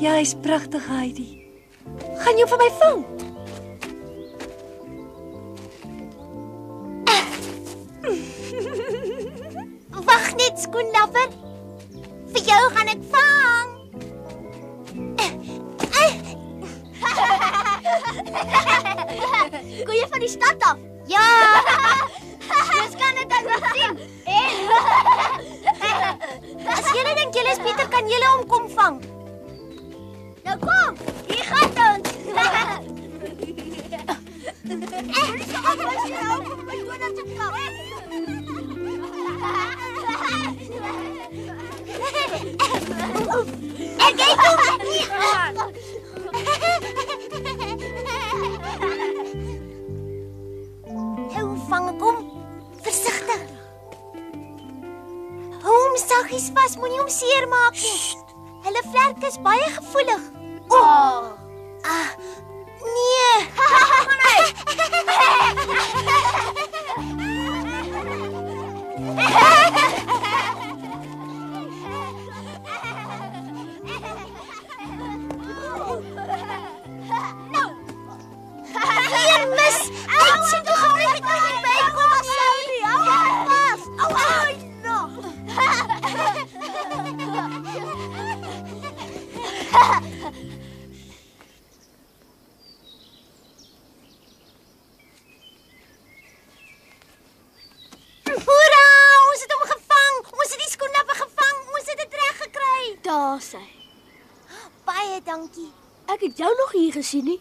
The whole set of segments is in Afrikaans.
Ja, hy's pragtig, Heidi. Gaan jy vir my vang? Wag net, skoenlapper. Vir jou gaan ek vang. Kom jy van die stad af? Ja. Dis kan ek dan sien. As julle dink julle is Pieter, kan julle hom kom vang. Nou kom, hier gaan ons. Hoe vang ek hom? Versigtig. Hou hom saggies vas, moenie hom seermaak nie. Hulle vlerke is baie gevoelig. Nee. Nou. Hier mis. Ek sien toe gebreek het nog nie bykom nie. Hou vas. Ai, nog. Hoera! Ons het hom gevang. Ons het die skoenlapper gevang. Ons het dit reg gekry. Daar sy. Baie dankie. Ek het jou nog hier gesien nie.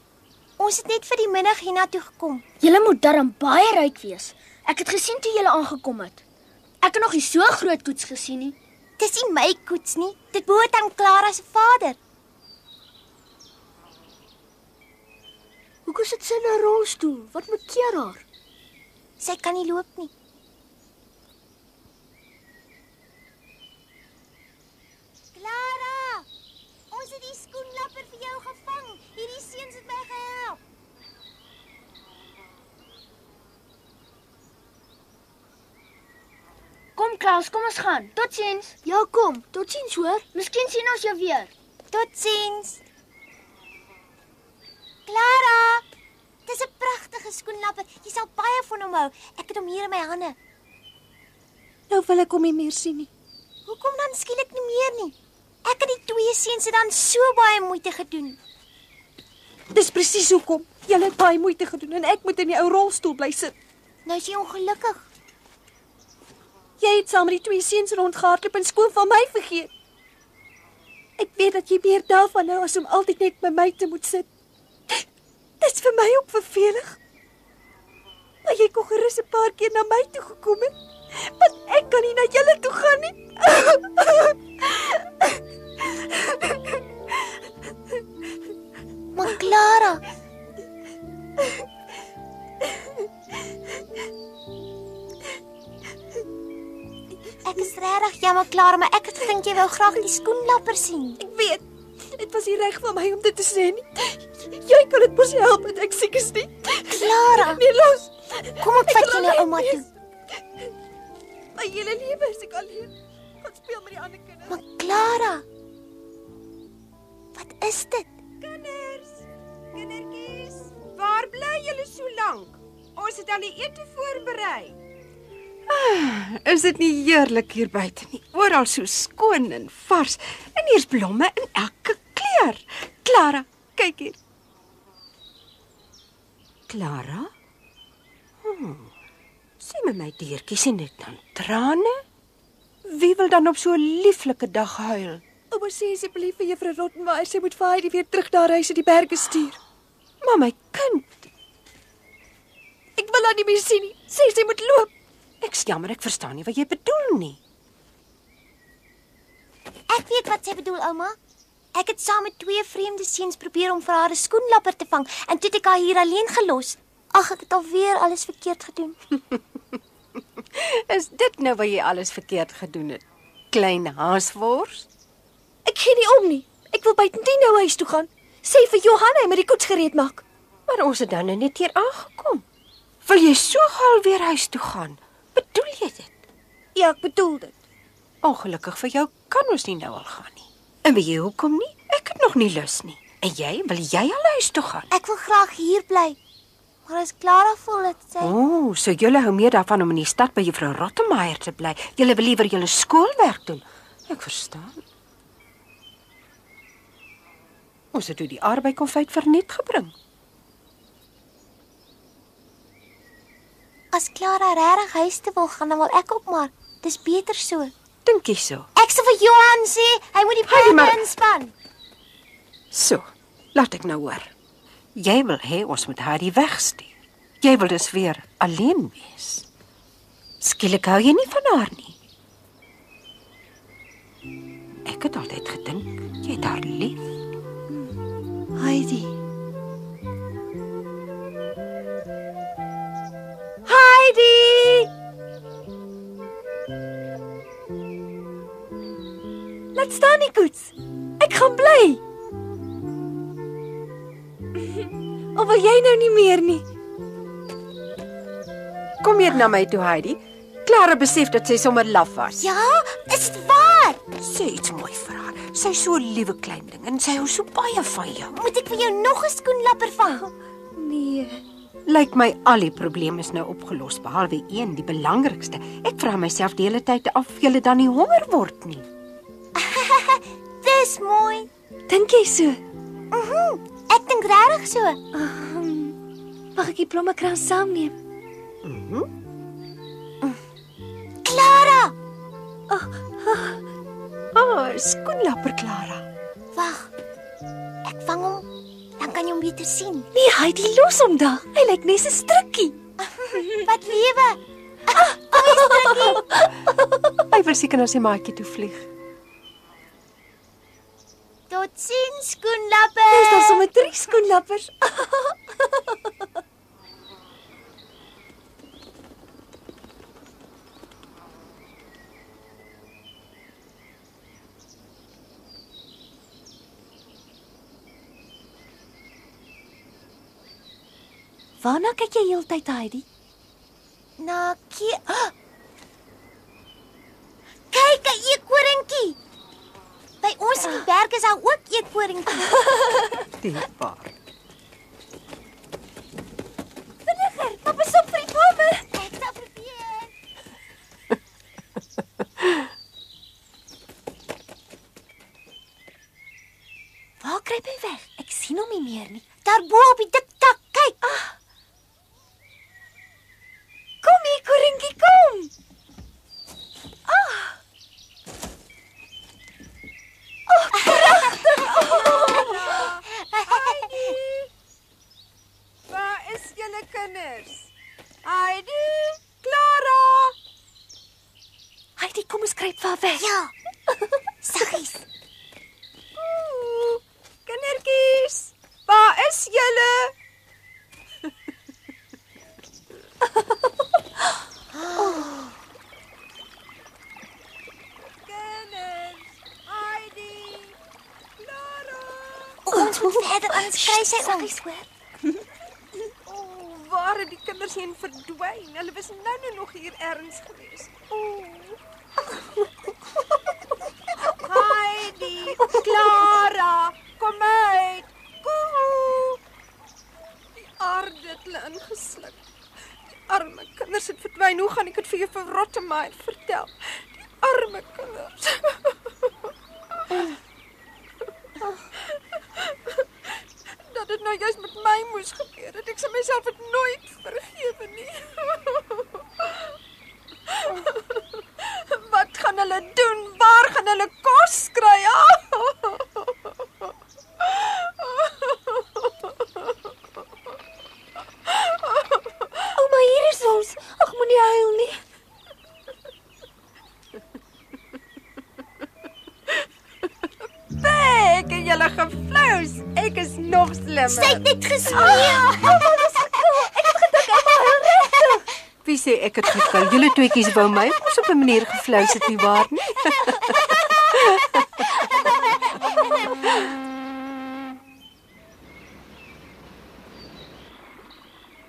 Ons het net vir die middag hiernatoe gekom. Julle moet darm baie ryk wees. Ek het gesien toe julle aangekom het. Ek het nog nie so groot koets gesien nie. Dis nie my koets nie. Dit behoort aan Clara se vader. Hoekom sit sy in 'n rolstoel? Wat moet keer haar? Sy kan nie loop nie. Clara! Ons het die skoenlapper vir jou gevang. Hierdie seuns het my gehelp. Kom Klaus, kom ons gaan. Totsiens. Ja, kom. Totsiens hoor. Miskien sien ons jou weer. Totsiens. Clara! Dis 'n pragtige skoenlapper. Jy sal baie van hom hou. Ek het hom hier in my hande. Nou wil ek hom nie meer sien nie. Hoekom dan skielik nie meer nie? Ek het die twee seuns het dan so baie moeite gedoen. Dis presies hoekom. Julle het baie moeite gedoen en ek moet in die ou rolstoel bly sit. Nou is jy ongelukkig. Jy het saam met die twee seuns rondgehardloop en skoon van my vergeet. Ek weet dat jy meer daarvan hou as om altyd net by my te moet sit. Dis vir my ook vervelig. Maar jy kon gerus 'n paar keer na my toe gekom het. Want ek kan nie na julle toe gaan nie. Maar Clara, ek is regtig jammer, Clara, maar ek het gedink jy wou graag die skoenlapper sien. Ek weet, dit was nie reg van my om dit te sê nie. Jy kan dit mos help dat ek siek is nie. Clara, Nee, los. kom ek vat jou na ouma toe. My hele lewe is ek alleen. Gaan speel met die ander kinders. Maar Clara, wat is dit? Kindertjies, waar bly julle so lank? Ons het al die ete voorberei. Is dit nie heerlik hier buite nie? Oral so skoon en vars. En hier's blomme in elke kleur. Clara, kyk hier. Clara? Sien my diertjie, sien dit dan trane? Wie wil dan op so 'n lieflike dag huil? Ouma sê asseblief vir Juffrou Rottenmeier, sy moet vir Heidi weer terug na haar huis in die berge stuur. Maar my kind, Ek wil haar nie meer sien nie. Sy moet loop. ek's jammer, ek verstaan nie wat jy bedoel nie. Ek weet wat sy bedoel, ouma. Ek het saam met 2 vreemde seuns probeer om vir haar 'n skoenlapper te vang en toe het ek haar hier alleen gelos. Ag, ek het alweer alles verkeerd gedoen. Is dit nou wat jy alles verkeerd gedoen het? Klein haaswors? Ek gee nie om nie. Ek wil buitendien nou huis toe gaan. Sê vir Johanna hy moet die koets gereed maak. Maar ons het dan nou net hier aangekom. Wil jy so gou weer huis toe gaan? Bedoel jy dit? Ja, ek bedoel dit. Ongelukkig vir jou kan ons nie nou al gaan nie. En weet jy hoekom nie? Ek het nog nie lus nie. En jy, wil jy al huis toe gaan? Ek wil graag hier bly. Maar as Clara voel dat sy So julle hou meer daarvan om in die stad by Juffrou Rottenmeier te bly. Julle wil liewer julle skoolwerk doen. Ek verstaan. Ons het toe die arbeidskonfyt verniet gebring. As Clara regtig huis toe wil gaan, dan wil ek ook maar. Dis beter so. Dink jy so? Ek sal vir Johan sê, hy moet die Heidi, maar- perde inspan. So, laat ek nou hoor. Jy wil hê ons moet haar die wegstuur. Jy wil dus weer alleen wees. Skielik hou jy nie van haar nie. Ek het altyd gedink jy het haar lief. Heidi. Heidi! Laat staan die koets. Ek gaan bly. Of wil jy nou nie meer nie? Kom hier na my toe, Heidi. Clara besef dat sy sommer laf was. Ja, is dit waar? Sê iets mooi vir haar. Sy is so 'n liewe klein ding en sy hou so baie van jou. Moet ek vir jou nog 'n skoenlapper vang? Nee. Lyk my al die probleme is nou opgelos behalwe een, die belangrikste. Ek vra myself die hele tyd of jy dan nie honger word nie. Dis mooi. Dink jy so? Ek dink regtig so. Mag ek die blommekrans saamneem? Clara! Skoenlapper Clara. Wag. Ek vang hom. Dan kan jy hom beter sien. Nee, Heidi, los hom daar. Hy lyk net 'n strikkie. Wat lewe? Hy wil seker na sy maatjie toe vlieg. Totsiens, Dis skoenlapper. dan sommer 3 skoenlappers. Waarna kyk jy heeltyd, Heidi? Na Kyk, 'n eekoringkie. By ons in die berg is daar ook eekoringkies. Dierbaar. Vinniger, maar pas op vir die bome. Ek sal probeer. Waar kruip hy weg? Ek sien hom nie meer nie. Daarbo op die dik tak, kyk. Kom hier, korinkie, kom. Waar is julle kinders? Heidi, Clara. Heidi, kom ons kruip ver weg. Ja. Saggies. Kindertjies, waar is julle? verder anders kry sy ons. Waar het die kinders heen verdwyn? Hulle was nou nog hier ergens gewees. Heidi, Clara, kom uit. Koe. Die aarde het hulle ingesluk. Die arme kinders het verdwyn. Hoe gaan ek dit vir juffrou Rottemeier vertel? Die arme kinders. Dat dit nou juist met my moes gebeur het. Ek sal myself dit nooit vergewe nie. Wat gaan hulle doen? Waar gaan hulle kos kry? Ouma, hier is ons. Ag, moenie huil nie. Ek en julle geflous. Ek is nog slimmer. Sy het net gespeel. Wie sê ek het gekil? Julle tweeetjies wou my mos op 'n manier geflous het nie waar nie.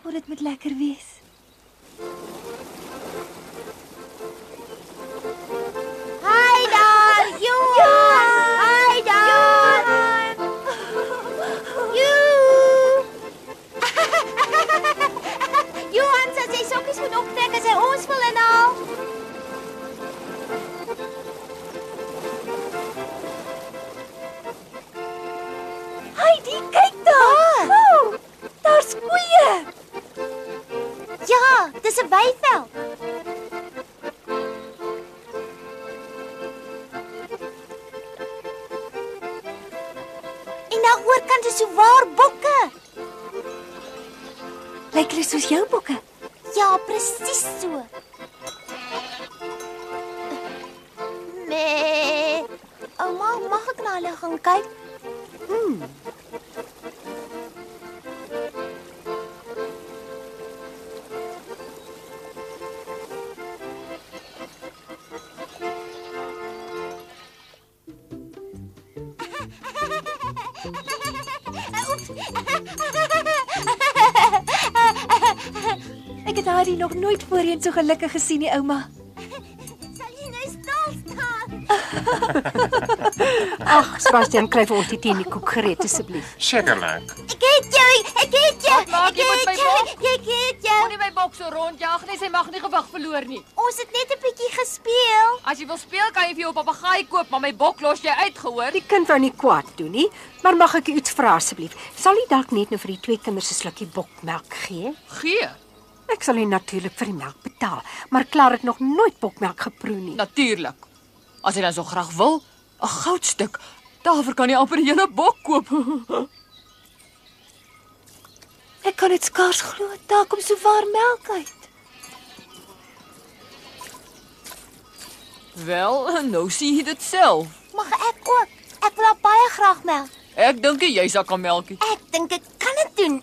O, dit moet lekker wees. Hi daar, Johan. Hi daar. Johan sê sy sokkies moet optrek as hy ons wil inhaal. Heidi, kyk daar. Oh, daar's koeie. Ja, dis 'n weiveld. En daar oorkant is so waar bokke. Lyk hulle soos jou bokke? Ja, presies so. Nee. Ouma, mag ek na hulle gaan kyk? Ek het Heidi nog nooit voorheen so gelukkig gesien nie, ouma. Sal jy nou stil staan? Ag, Sebastian, kry vir ons die teeniekoek gereed asseblief. Sekerlik. Ek het jou. maak jy met my bok? Ek het jou. Moenie my bok so rondjag nie, sy mag nie gewig verloor nie. Ons het net 'n bietjie gespeel. As jy wil speel, kan jy vir jou 'n papegaai koop, maar my bok los jy uit, gehoor? Die kind wou nie kwaad doen nie, maar mag ek u iets vra asseblief? Sal u dalk net nou vir die twee kinders 'n slukkie bokmelk gee? Gee. Ek sal u natuurlik vir die melk betaal, maar Klaar het nog nooit bokmelk geproe nie. Natuurlik. As jy dan so graag wil, 'n goudstuk. Daarvoor kan jy amper 'n hele bok koop. Ek kan dit skaars glo, daar kom so warm melk uit. Wel, nou sien jy dit self. Mag ek ook? Ek wil baie graag melk. Ek dink jy sal kan melkie. Ek dink ek kan dit doen.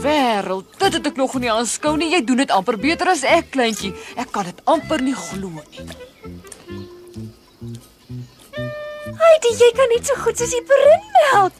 Wêreld, dit het ek nog nie aanskou nie. Jy doen dit amper beter as ek, kleintjie. Ek kan dit amper nie glo nie. Heidi, jy kan net so goed soos die perinmelk.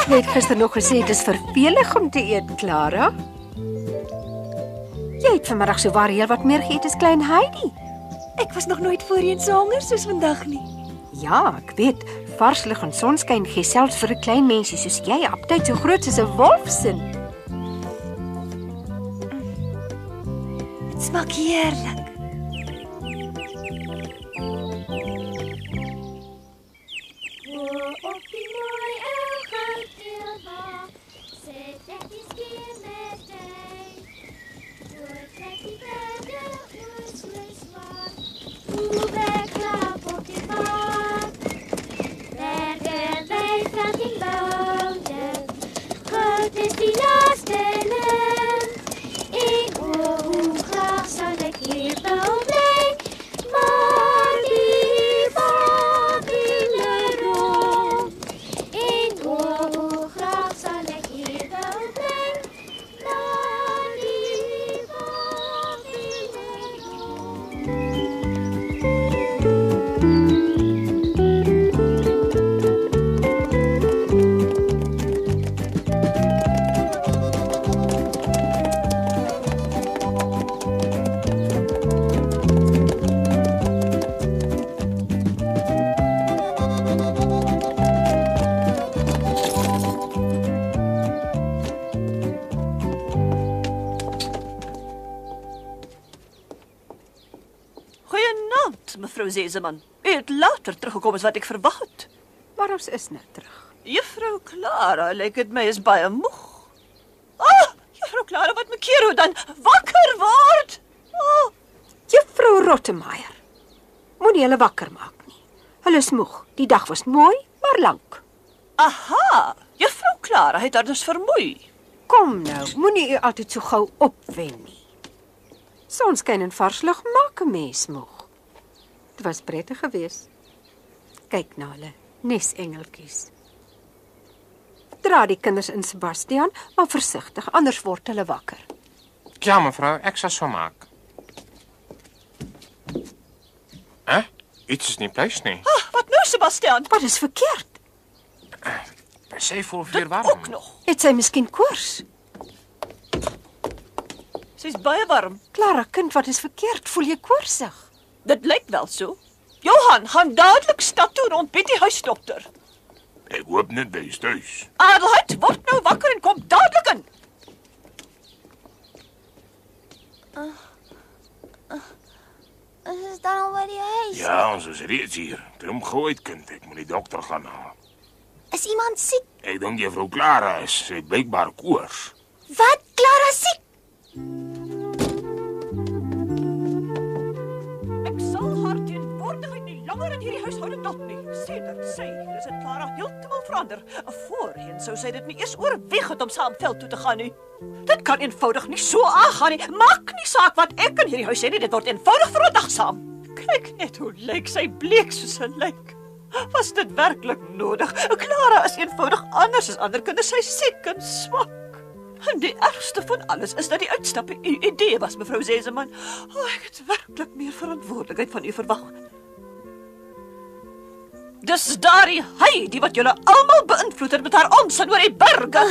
Jy het gister nog gesê dis vervelig om te eet, Clara. Jy het vanmiddag so waar heel wat meer geëet as klein Heidi. Ek was nog nooit voorheen so honger soos vandag nie. Ja, ek weet, vars lig en sonskyn gee selfs vir 'n klein mensie soos jy aptyd so groot soos 'n wolfsin. Dit smaak heerlik. Trek die perde oor mevrou Seseman. U het later teruggekom as wat ek verwag het. Maar ons is nou terug. Juffrou Clara, lyk dit my is baie moeg. Juffrou Clara, wat maak jy dan? Wakker word! Juffrou Rottemeier. Moenie hulle wakker maak nie. Hulle is moeg. Die dag was mooi, maar lank. Aha, juffrou Clara het haar dus vermoei. Kom nou, moenie u altyd so gou opwen nie. Sonskyn en vars lug maak 'n mens moeg. Dit was prettig geweest. Kyk na hulle, nesengeltjies. Dra die kinders in Sebastian, maar versigtig, anders word hulle wakker. Ja, mevrou, ek sal so maak. Iets is nie pleis nie. Wat nou, Sebastian? Wat is verkeerd? Sy voel weer warm. Ook nog. Het sy miskien koors? Sy's baie warm. Clara, kind, wat is verkeerd? Voel jy koorsig? Dit lyk wel so. Johan, gaan dadelik stad toe en ontbied die huisdokter. Ek hoop net hy is thuis. Adelheid, word nou wakker en kom dadelik in. Is dan al by die huis? Ja, ons is reeds hier. Klim gou uit, kind. Ek moet die dokter gaan haal. Is iemand siek? Ek dink juffrou Clara is. Sy het blykbaar koors. Wat? Clara siek? Ek sal haar teenwoordigheid nie langer in hierdie huishouding dalk nie. Sedert sy, dis dit Clara heeltemal verander. Voorheen sou sy dit nie eers oorweeg het om saam veld toe te gaan nie. Dit kan eenvoudig nie so aangaan nie. Maak nie saak wat ek in hierdie huis sê nie, dit word eenvoudig verontagsaam. Kyk net hoe lyk sy bleek soos 'n lijk. Was dit werklik nodig? Clara is eenvoudig anders as ander kinders. Sy is siek en swak. En die ergste van alles is dat die uitstap 'n idee was, mevrou Seseman. Ek het werklik meer verantwoordelikheid van u verwag. Dis daardie Heidi wat julle almal beïnvloed het met haar onsin oor die berge.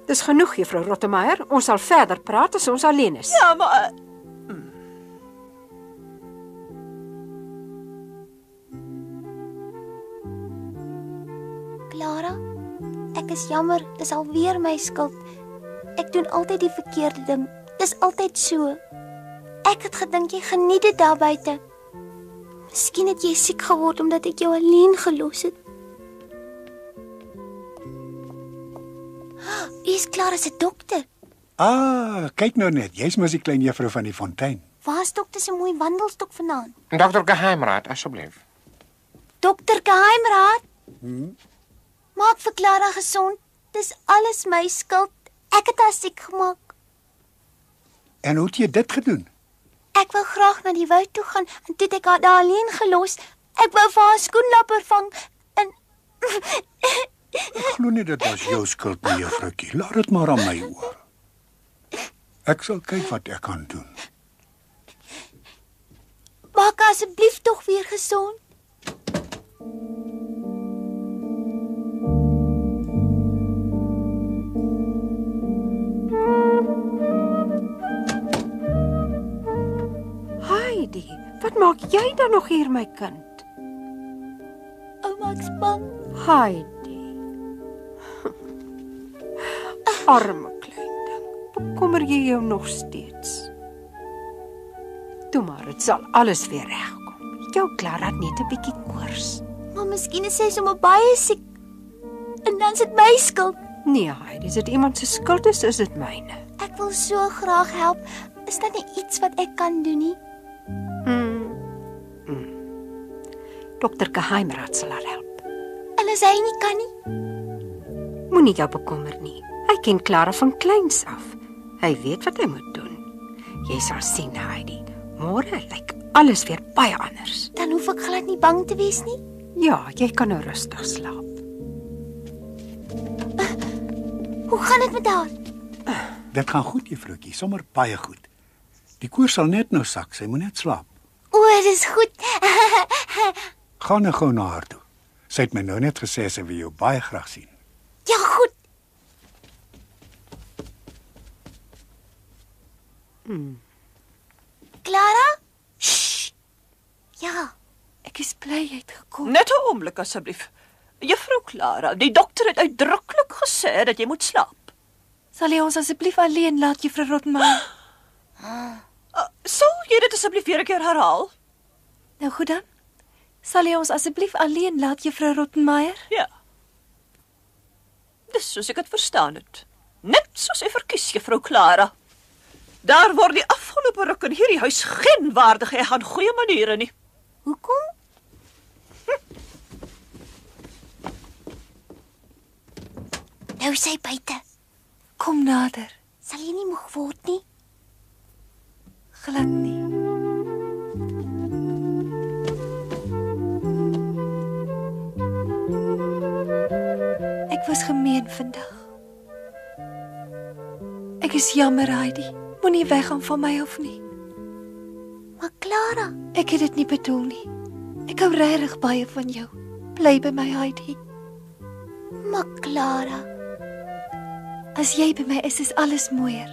Dis genoeg, juffrou Rottemeier. Ons sal verder praat as ons alleen is. Ja, maar Clara, ek is jammer, dis alweer my skuld. Ek doen altyd die verkeerde ding. Dis altyd so. Ek het gedink jy geniet dit daar buite. Miskien het jy siek geword omdat ek jou alleen gelos het. Is Clara se dokter? Kyk nou net, jy's mos die klein juffrou van die fontein. Waar's dokter se mooi wandelstok vanaand? Dokter Geheimraad, asseblief. Dokter Geheimraad? Maak vir Clara gesond. Dis alles my skuld. Ek het haar siek gemaak. En hoe het jy dit gedoen? Ek wou graag na die woud toe gaan en toe het ek haar daar alleen gelos. Ek wou vir haar skoenlapper vang en Ek glo nie dit was jou skuld nie, juffroukie. Laat dit maar aan my oor. Ek sal kyk wat ek kan doen. Maak asseblief tog weer gesond. Heidi, wat maak jy dan nog hier, my kind? Ouma, ek's bang. Heidi. Arme klein ding. Bekommer jy jou nog steeds? Toe maar, dit sal alles weer regkom. Jou Clara het net 'n bietjie koors. Maar miskien is sy sommer baie siek. En dan is dit my skuld. Nee, Heidi, as dit iemand se skuld is dit myne. Ek wil so graag help. Is daar nie iets wat ek kan doen nie? Dokter Geheimraad sal haar help. En as hy nie kan nie? Moenie jou bekommer nie. Hy ken Clara van kleins af. Hy weet wat hy moet doen. Jy sal sien, Heidi. Môre lyk alles weer baie anders. Dan hoef ek glad nie bang te wees nie. Ja, jy kan nou rustig slaap. Hoe gaan dit met haar? Dit gaan goed, juffroukie, sommer baie goed. Die koors sal net nou sak, sy moet net slaap. O, dis goed. Gaan nou gou na haar toe. Sy het my nou net gesê sy wil jou baie graag sien. Ja, goed. Clara? Shh. Ja. Ek is bly jy het gekom. Net 'n oomblik asseblief. Juffrou Clara, die dokter het uitdruklik gesê dat jy moet slaap. Sal jy ons asseblief alleen laat, juffrou Rottemeier? Sal jy dit asseblief weer 'n keer herhaal? Nou goed dan. Sal jy ons asseblief alleen laat, Juffrou Rottenmeier? Ja. Dis soos ek dit verstaan het. Net soos hy verkies, Juffrou Clara. Daar word die afgelope ruk in hierdie huis geen waardige en goeie maniere nie. Hoekom? Nou is hy buite. Kom nader. Sal jy nie moeg word nie? Glad nie. Ek was gemeen vandag. Ek is jammer, Heidi. Moenie weggaan van my af nie. Maar Clara, Ek het dit nie bedoel nie. Ek hou regtig baie van jou. Bly by my, Heidi. maar Clara. As jy by my is alles mooier.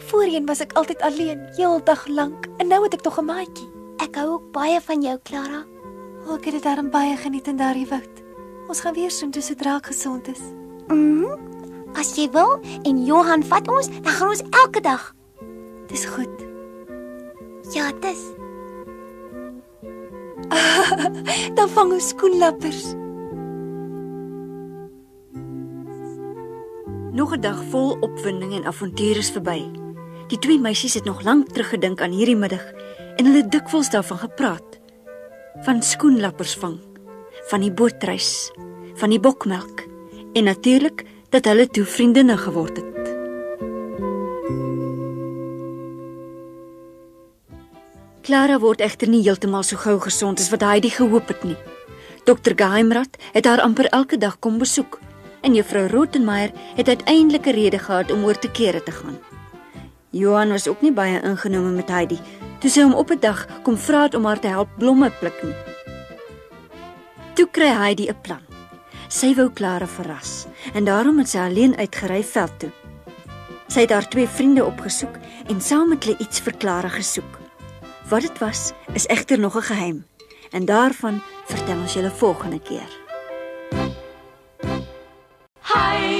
Voorheen was ek altyd alleen, heeldag lank, en nou het ek tog 'n maatjie. Ek hou ook baie van jou, Clara. Ek het dit daarom baie geniet in daardie woud. Ons gaan weer soontoe sodra ek gesond is. As jy wil en Johan vat ons, dan gaan ons elke dag. Dis goed. Ja, dis. Dan vang ons skoenlappers. Nog 'n dag vol opwinding en avontuur is verby. Die twee meisies het nog lank teruggedink aan hierdie middag en hulle het dikwels daarvan gepraat. Van skoenlappers vang, van die bootreis, van die bokmelk en natuurlik dat hulle toe vriendinne geword het. Clara word egter nie heeltemal so gou gesond as wat Heidi gehoop het nie. Dr. Geheimrat het haar amper elke dag kom besoek en Juffrou Rottenmeier het uiteindelik 'n rede gehad om oor te kere te gaan. Johan was ook nie baie ingenome met Heidi, toe sy hom op 'n dag kom vra het om haar te help blomme pluk nie. Toe kry Heidi 'n plan. Sy wou Clara verras en daarom het sy alleen uitgery veld toe. Sy het haar twee vriende opgesoek en saam met hulle iets vir Clara gesoek. Wat dit was, is egter nog 'n geheim en daarvan vertel ons julle volgende keer. Hi.